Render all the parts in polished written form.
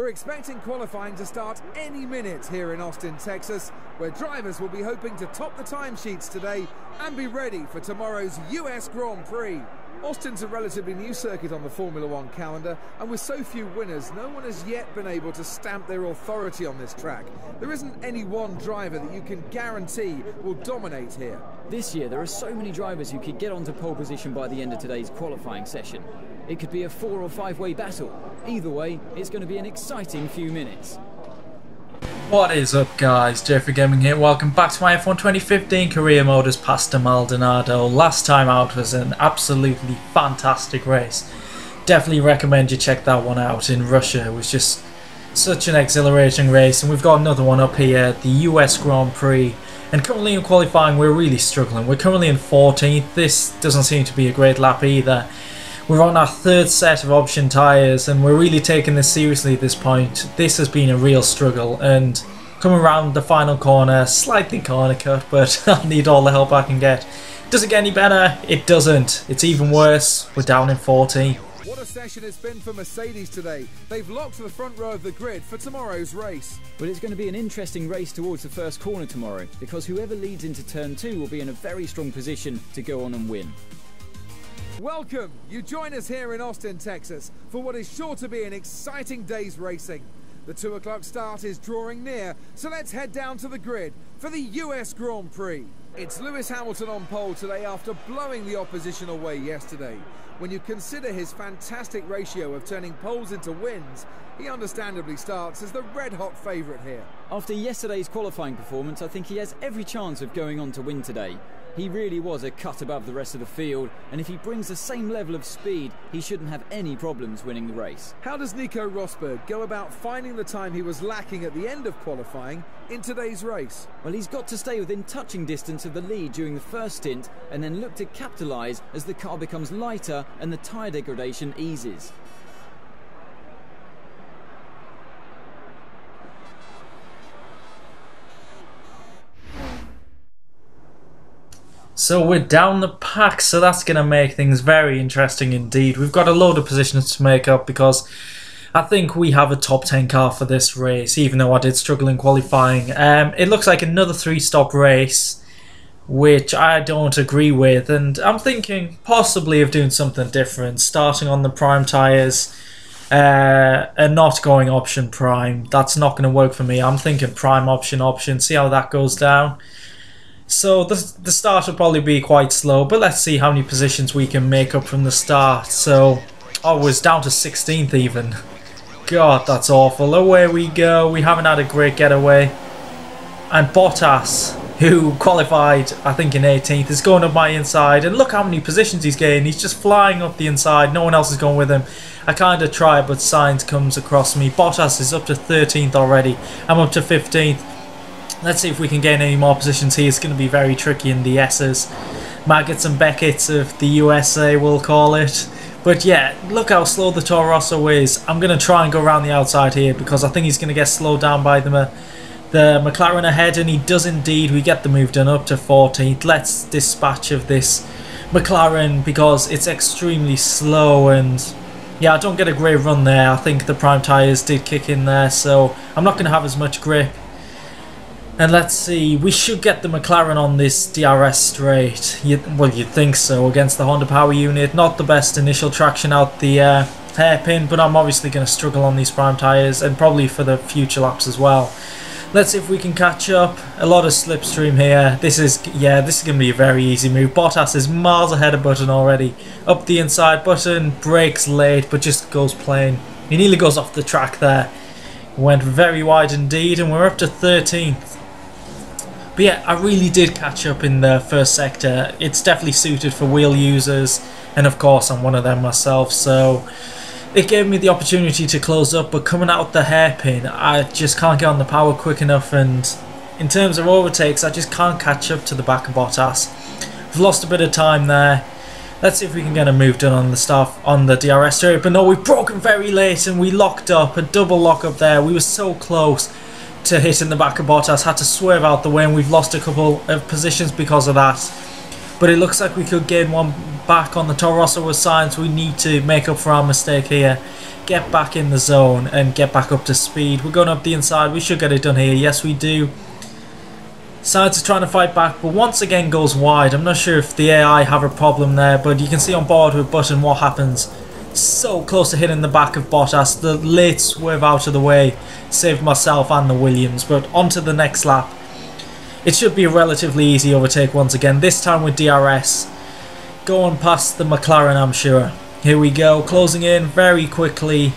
expecting qualifying to start any minute here in Austin, Texas, where drivers will be hoping to top the timesheets today and be ready for tomorrow's US Grand Prix. Austin's a relatively new circuit on the Formula One calendar, and with so few winners, no one has yet been able to stamp their authority on this track. There isn't any one driver that you can guarantee will dominate here. This year there are so many drivers who could get onto pole position by the end of today's qualifying session. It could be a 4- or 5-way battle. Either way, it's going to be an exciting few minutes. What is up, guys? JayFerGaming here. Welcome back to my F1 2015 career mode as Pastor Maldonado. Last time out was an absolutely fantastic race. Definitely recommend you check that one out in Russia. It was just such an exhilarating race, and we've got another one up here, the US Grand Prix. And currently in qualifying we're really struggling. We're currently in 14th. This doesn't seem to be a great lap either. We're on our third set of option tyres, and we're really taking this seriously at this point. This has been a real struggle, and coming around the final corner, slightly corner cut, but I need all the help I can get. Does it get any better? It doesn't. It's even worse. We're down in 14. What a session it's been for Mercedes today. They've locked the front row of the grid for tomorrow's race. Well, it's going to be an interesting race towards the first corner tomorrow, because whoever leads into turn 2 will be in a very strong position to go on and win. Welcome! You join us here in Austin, Texas, for what is sure to be an exciting day's racing. The 2 o'clock start is drawing near, so let's head down to the grid for the US Grand Prix. It's Lewis Hamilton on pole today after blowing the opposition away yesterday. When you consider his fantastic ratio of turning poles into wins, he understandably starts as the red-hot favourite here. After yesterday's qualifying performance, I think he has every chance of going on to win today. He really was a cut above the rest of the field, and if he brings the same level of speed, he shouldn't have any problems winning the race. How does Nico Rosberg go about finding the time he was lacking at the end of qualifying in today's race? Well, he's got to stay within touching distance of the lead during the first stint, and then look to capitalise as the car becomes lighter and the tyre degradation eases. So we're down the pack, so that's going to make things very interesting indeed. We've got a load of positions to make up because I think we have a top 10 car for this race, even though I did struggle in qualifying. It looks like another 3-stop race, which I don't agree with, and I'm thinking possibly of doing something different, starting on the prime tyres and not going option prime. That's not going to work for me. I'm thinking prime option, see how that goes down. So the start will probably be quite slow, but let's see how many positions we can make up from the start. So, oh, we're down to 16th even. God, that's awful. Away we go. We haven't had a great getaway. And Bottas, who qualified, I think, in 18th, is going up my inside. And look how many positions he's gained. He's just flying up the inside. No one else is going with him. I kind of try, but Sainz comes across me. Bottas is up to 13th already. I'm up to 15th. Let's see if we can gain any more positions here. It's going to be very tricky in the S's. Maggots and Beckett's of the USA, we'll call it. But yeah, look how slow the Toro Rosso is. I'm going to try and go around the outside here because I think he's going to get slowed down by the McLaren ahead, and he does indeed. We get the move done up to 14th. Let's dispatch of this McLaren because it's extremely slow, and yeah, I don't get a great run there. I think the prime tyres did kick in there, so I'm not going to have as much grip. And let's see, we should get the McLaren on this DRS straight. Well, you'd think so, against the Honda Power Unit. Not the best initial traction out the hairpin, but I'm obviously going to struggle on these prime tyres, and probably for the future laps as well. Let's see if we can catch up. A lot of slipstream here. This is going to be a very easy move. Bottas is miles ahead of Button already. Up the inside, Button brakes late, but just goes plain. He nearly goes off the track there. Went very wide indeed, and we're up to 13th. But yeah, I really did catch up in the first sector. It's definitely suited for wheel users, and of course I'm one of them myself, so it gave me the opportunity to close up, but coming out the hairpin, I just can't get on the power quick enough, and in terms of overtakes, I just can't catch up to the back of Bottas. We've lost a bit of time there. Let's see if we can get a move done on the stuff on the DRS straight, but no, we've broken very late, and we locked up, a double lock up there. We were so close to hitting the back of Bottas, had to swerve out the way, and we've lost a couple of positions because of that. But it looks like we could gain one back on the Torosso with signs. We need to make up for our mistake here. Get back in the zone and get back up to speed. We're going up the inside. We should get it done here. Yes, we do. Sides are trying to fight back, but once again goes wide. I'm not sure if the AI have a problem there, but you can see on board with Button what happens. So close to hitting the back of Bottas. The late swerve out of the way saved myself and the Williams. But on to the next lap. It should be a relatively easy overtake once again, this time with DRS. Going past the McLaren, I'm sure. Here we go, closing in very quickly.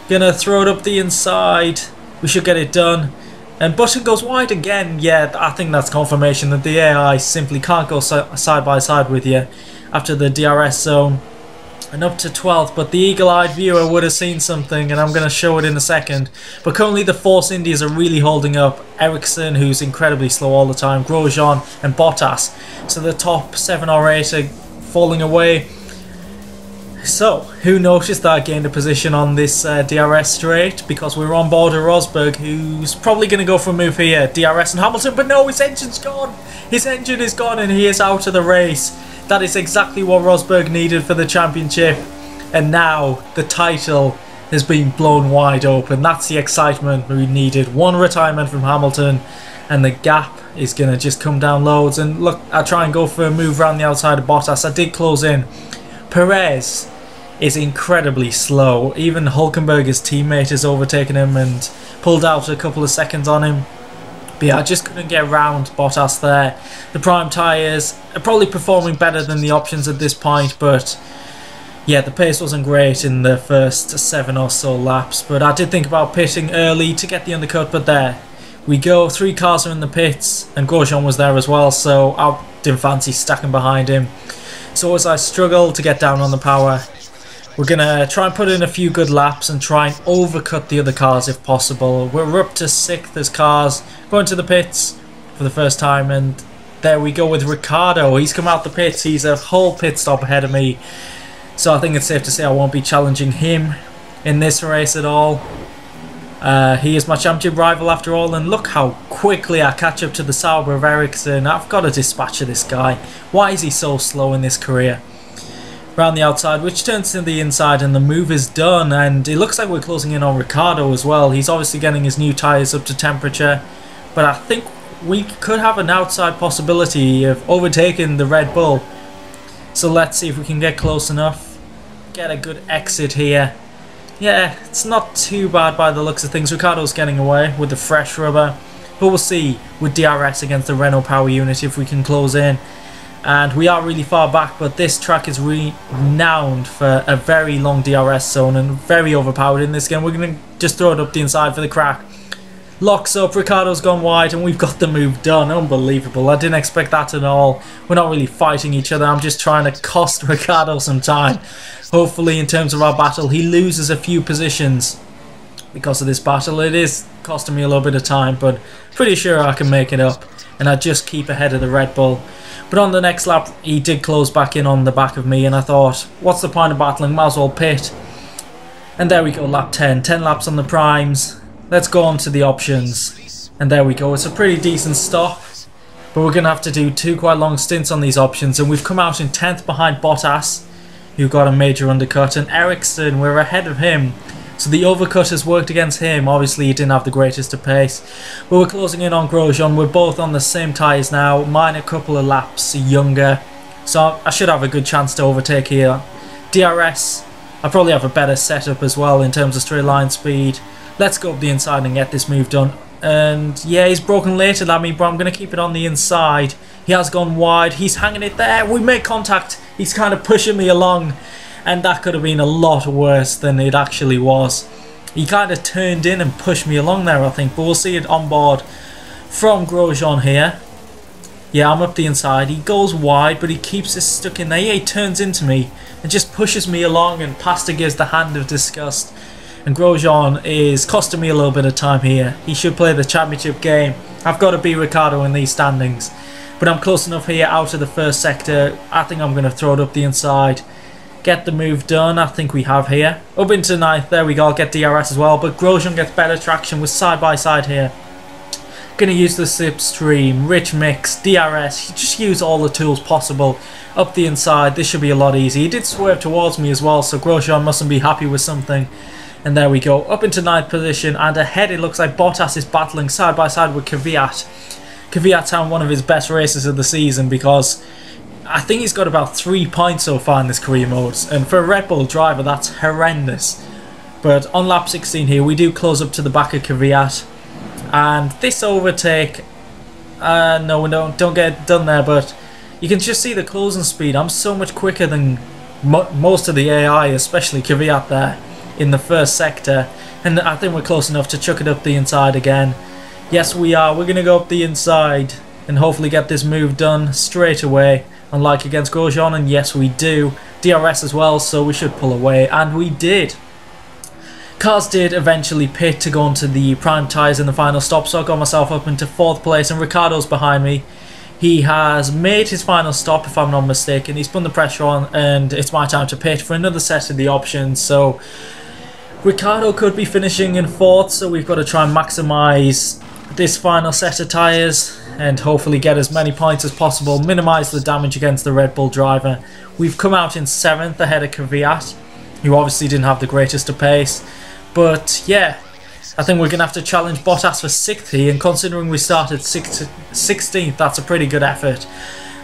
Gonna throw it up the inside. We should get it done. And Button goes wide again. Yeah, I think that's confirmation that the AI simply can't go side by side with you after the DRS zone. And up to 12th, but the eagle-eyed viewer would have seen something, and I'm going to show it in a second. But currently the Force Indies are really holding up. Ericsson, who's incredibly slow all the time, Grosjean and Bottas. So the top 7 or 8 are falling away. So, who noticed that I gained a position on this DRS straight? Because we were on board with Rosberg, who's probably going to go for a move here. DRS and Hamilton, but no, his engine's gone! His engine is gone and he is out of the race. That is exactly what Rosberg needed for the championship. And now the title has been blown wide open. That's the excitement we needed. One retirement from Hamilton and the gap is going to just come down loads. And look, I try and go for a move around the outside of Bottas. I did close in. Perez is incredibly slow. Even Hulkenberg's teammate has overtaken him and pulled out a couple of seconds on him. But yeah, I just couldn't get around Bottas there. The prime tyres are probably performing better than the options at this point, but yeah, the pace wasn't great in the first 7 or so laps. But I did think about pitting early to get the undercut, but there we go. 3 cars are in the pits, and Grosjean was there as well, so I didn't fancy stacking behind him. So as I struggle to get down on the power, we're going to try and put in a few good laps and try and overcut the other cars if possible. We're up to 6th as cars going to the pits for the first time, and there we go with Ricciardo. He's come out the pits. He's a whole pit stop ahead of me. So I think it's safe to say I won't be challenging him in this race at all. He is my championship rival after all, and look how quickly I catch up to the Sauber of Ericsson. I've got to dispatch this guy. Why is he so slow in this career? Around the outside, which turns to the inside, and the move is done, and it looks like we're closing in on Ricciardo as well. He's obviously getting his new tyres up to temperature, but I think we could have an outside possibility of overtaking the Red Bull. So let's see if we can get close enough, get a good exit here. Yeah, it's not too bad by the looks of things. Ricciardo's getting away with the fresh rubber, but we'll see with DRS against the Renault power unit if we can close in. And we are really far back, but this track is renowned for a very long DRS zone and very overpowered in this game. We're going to just throw it up the inside for the crack. Locks up, Ricciardo's gone wide, and we've got the move done. Unbelievable. I didn't expect that at all. We're not really fighting each other. I'm just trying to cost Ricciardo some time. Hopefully, in terms of our battle, he loses a few positions because of this battle. It is costing me a little bit of time, but pretty sure I can make it up. And I just keep ahead of the Red Bull. But on the next lap, he did close back in on the back of me, and I thought, what's the point of battling? Might as well pit. And there we go, lap 10. 10 laps on the primes. Let's go on to the options. And there we go. It's a pretty decent stop. But we're going to have to do 2 quite long stints on these options. And we've come out in 10th behind Bottas, who got a major undercut. And Ericsson, we're ahead of him. So the overcut has worked against him. Obviously, he didn't have the greatest of pace. But we're closing in on Grosjean. We're both on the same tyres now. Mine a couple of laps younger. So I should have a good chance to overtake here. DRS, I probably have a better setup as well in terms of straight line speed. Let's go up the inside and get this move done. And yeah, he's broken later than me, but I'm going to keep it on the inside. He has gone wide. He's hanging it there. We make contact. He's kind of pushing me along. And that could have been a lot worse than it actually was. He kind of turned in and pushed me along there, I think. But we'll see it on board from Grosjean here. Yeah, I'm up the inside. He goes wide, but he keeps us stuck in there. Yeah, he turns into me and just pushes me along. And Pastor gives the hand of disgust. And Grosjean is costing me a little bit of time here. He should play the championship game. I've got to beat Ricciardo in these standings. But I'm close enough here out of the first sector. I think I'm going to throw it up the inside. Get the move done, I think we have here. Up into 9th, there we go, I'll get DRS as well. But Grosjean gets better traction with side by side here. Gonna use the slipstream, rich mix, DRS, just use all the tools possible up the inside. This should be a lot easier. He did swerve towards me as well, so Grosjean mustn't be happy with something. And there we go, up into 9th position, and ahead it looks like Bottas is battling side by side with Kvyat. Kvyat's had one of his best races of the season because I think he's got about 3 points so far in this career mode, and for a Red Bull driver that's horrendous. But on lap 16 here, we do close up to the back of Kvyat. And this overtake, no, we don't get done there, but you can just see the closing speed. I'm so much quicker than most of the AI, especially Kvyat there in the first sector. And I think we're close enough to chuck it up the inside again. Yes, we are. We're going to go up the inside and hopefully get this move done straight away, unlike against Grosjean. And yes, we do. DRS as well, so we should pull away. And we did. Cars did eventually pit to go onto the prime tyres in the final stop, so I got myself up into 4th place, and Ricciardo's behind me. He has made his final stop, if I'm not mistaken. He's put the pressure on, and it's my time to pit for another set of the options. So Ricciardo could be finishing in 4th, so we've got to try and maximise this final set of tyres and hopefully get as many points as possible, minimise the damage against the Red Bull driver. We've come out in 7th ahead of Kvyat, who obviously didn't have the greatest of pace. But yeah, I think we're going to have to challenge Bottas for 6th here, and considering we started 16th, that's a pretty good effort.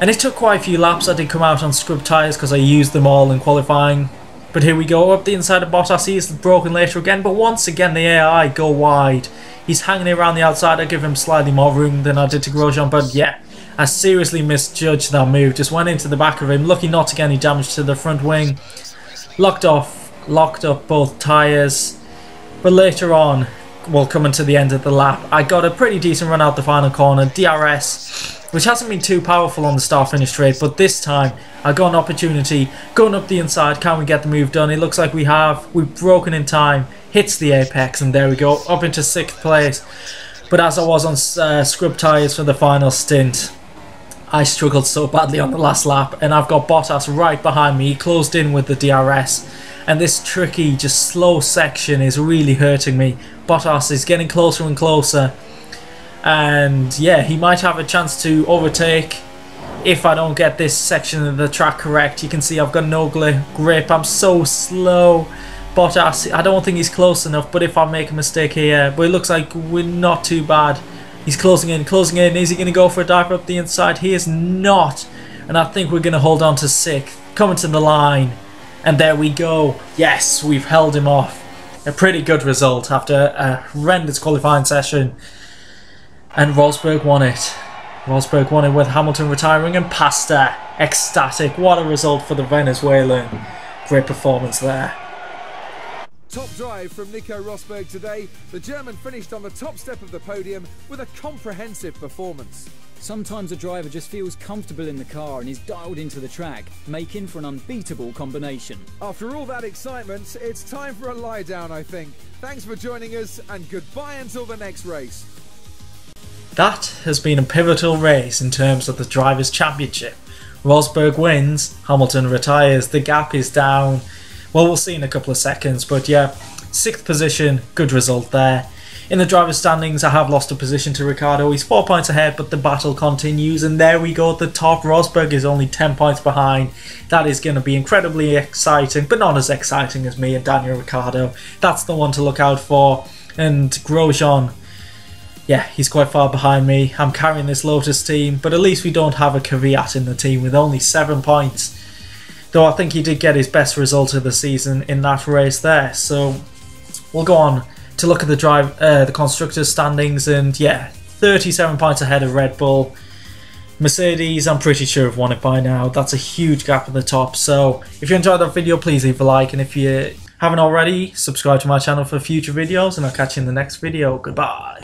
And it took quite a few laps. I did come out on scrub tyres because I used them all in qualifying. But here we go, up the inside of Bottas. He is broken later again, but once again the AI go wide. He's hanging around the outside. I give him slightly more room than I did to Grosjean, but yeah, I seriously misjudged that move. Just went into the back of him, lucky not to get any damage to the front wing. Locked up both tyres. But later on, well, coming to the end of the lap, I got a pretty decent run out the final corner. DRS, which hasn't been too powerful on the start-finish straight, but this time I got an opportunity going up the inside. Can we get the move done? It looks like we have. We've broken in time, hits the apex, and there we go, up into 6th place. But as I was on scrub tyres for the final stint, I struggled so badly on the last lap, and I've got Bottas right behind me. He closed in with the DRS. And this tricky, just slow section is really hurting me. Bottas is getting closer and closer. And yeah, he might have a chance to overtake if I don't get this section of the track correct. You can see I've got no grip. I'm so slow. Bottas, I don't think he's close enough, but if I make a mistake here, but it looks like we're not too bad. He's closing in, closing in. Is he going to go for a dive up the inside? He is not. And I think we're going to hold on to 6th. Coming to the line. And there we go. Yes, we've held him off. A pretty good result after a horrendous qualifying session. And Rosberg won it. Rosberg won it with Hamilton retiring and Pasta ecstatic. What a result for the Venezuelan. Great performance there. Top drive from Nico Rosberg today. The German finished on the top step of the podium with a comprehensive performance. Sometimes a driver just feels comfortable in the car and is dialed into the track, making for an unbeatable combination. After all that excitement, it's time for a lie down, I think. Thanks for joining us, and goodbye until the next race. That has been a pivotal race in terms of the Drivers' Championship. Rosberg wins, Hamilton retires, the gap is down. Well, we'll see in a couple of seconds, but yeah, 6th position, good result there. In the driver's standings, I have lost a position to Ricciardo. He's 4 points ahead, but the battle continues. And there we go at the top. Rosberg is only 10 points behind. That is going to be incredibly exciting, but not as exciting as me and Daniel Ricciardo. That's the one to look out for. And Grosjean, yeah, he's quite far behind me. I'm carrying this Lotus team, but at least we don't have a Kvyat in the team with only 7 points. Though I think he did get his best result of the season in that race there. So we'll go on to look at the constructors standings, and yeah, 37 points ahead of Red Bull. Mercedes, I'm pretty sure have won it by now. That's a huge gap at the top. So if you enjoyed that video, please leave a like, and if you haven't already, subscribe to my channel for future videos, and I'll catch you in the next video. Goodbye.